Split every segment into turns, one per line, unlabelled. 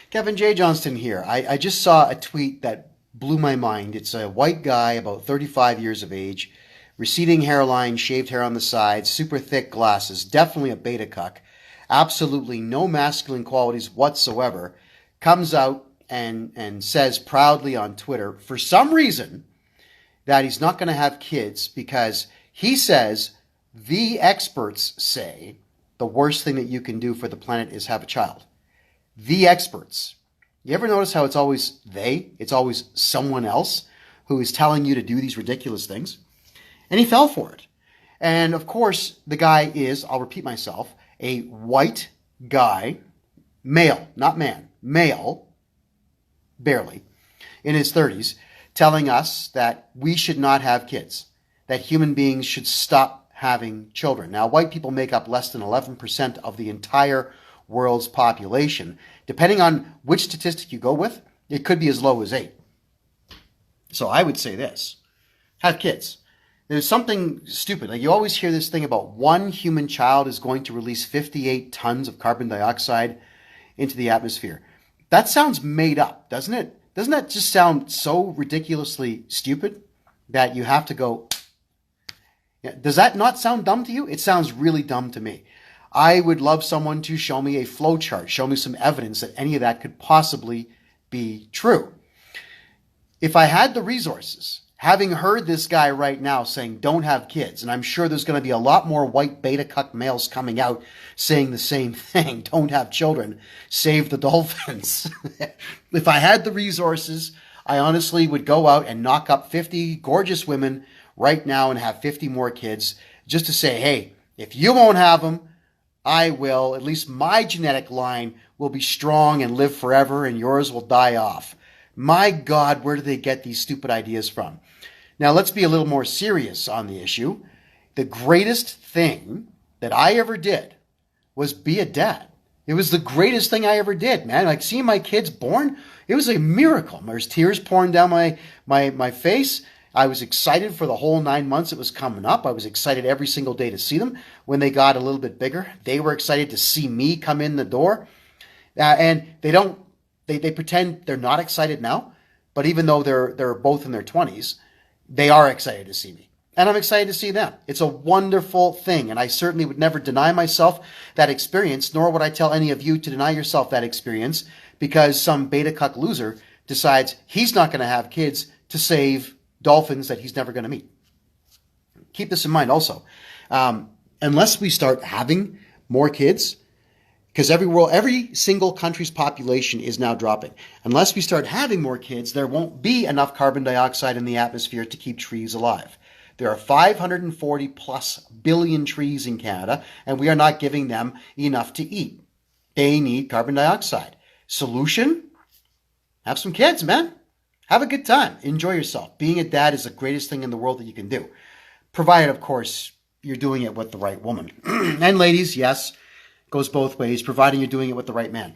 Kevin J. Johnston here. I just saw a tweet that blew my mind. It's a white guy, about 35 years of age, receding hairline, shaved hair on the sides, super thick glasses, definitely a betacuck, absolutely no masculine qualities whatsoever, comes out and says proudly on Twitter, for some reason, that he's not going to have kids because he says the experts say the worst thing that you can do for the planet is have a child. The experts. You ever notice how it's always they? It's always someone else who is telling you to do these ridiculous things. And he fell for it. And of course, the guy is, I'll repeat myself, a white guy, male, not man, male, barely, in his 30s, telling us that we should not have kids, that human beings should stop having children. Now, white people make up less than 11% of the entire world's population. Depending on which statistic you go with, it could be as low as 8. So I would say this: have kids. There's something stupid. Like, you always hear this thing about one human child is going to release 58 tons of carbon dioxide into the atmosphere. That sounds made up, doesn't it? Doesn't that just sound so ridiculously stupid that you have to go, yeah, does that not sound dumb to you? It sounds really dumb to me. I would love someone to show me a flow chart, show me some evidence that any of that could possibly be true. If I had the resources, having heard this guy right now saying don't have kids, and I'm sure there's going to be a lot more white beta cuck males coming out saying the same thing, don't have children, save the dolphins. If I had the resources, I honestly would go out and knock up 50 gorgeous women right now and have 50 more kids just to say, hey, if you won't have them, I will. At least my genetic line will be strong and live forever, and yours will die off. My God, where do they get these stupid ideas from? Now, let's be a little more serious on the issue. The greatest thing that I ever did was be a dad. It was the greatest thing I ever did, man. Like, seeing my kids born, it was a miracle. There's tears pouring down my face. I was excited for the whole 9 months it was coming up. I was excited every single day to see them. When they got a little bit bigger, they were excited to see me come in the door. And they pretend they're not excited now, but even though they're both in their 20s, they are excited to see me. And I'm excited to see them. It's a wonderful thing, and I certainly would never deny myself that experience, nor would I tell any of you to deny yourself that experience because some beta cuck loser decides he's not going to have kids to save dolphins that he's never going to meet. Keep this in mind also. Unless we start having more kids, because every single country's population is now dropping. Unless we start having more kids, there won't be enough carbon dioxide in the atmosphere to keep trees alive. There are 540 plus billion trees in Canada, and we are not giving them enough to eat. They need carbon dioxide. Solution? Have some kids, man. Have a good time. Enjoy yourself. Being a dad is the greatest thing in the world that you can do. Provided, of course, you're doing it with the right woman. And ladies, yes, goes both ways, providing you're doing it with the right man.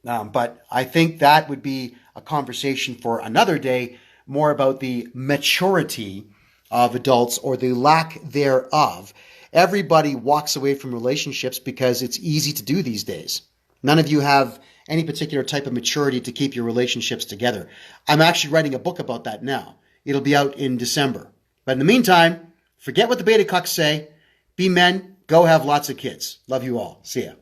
But I think that would be a conversation for another day, more about the maturity of adults or the lack thereof. Everybody walks away from relationships because it's easy to do these days. None of you have any particular type of maturity to keep your relationships together. I'm actually writing a book about that now. It'll be out in December. But in the meantime, forget what the beta cucks say. Be men. Go have lots of kids. Love you all. See ya.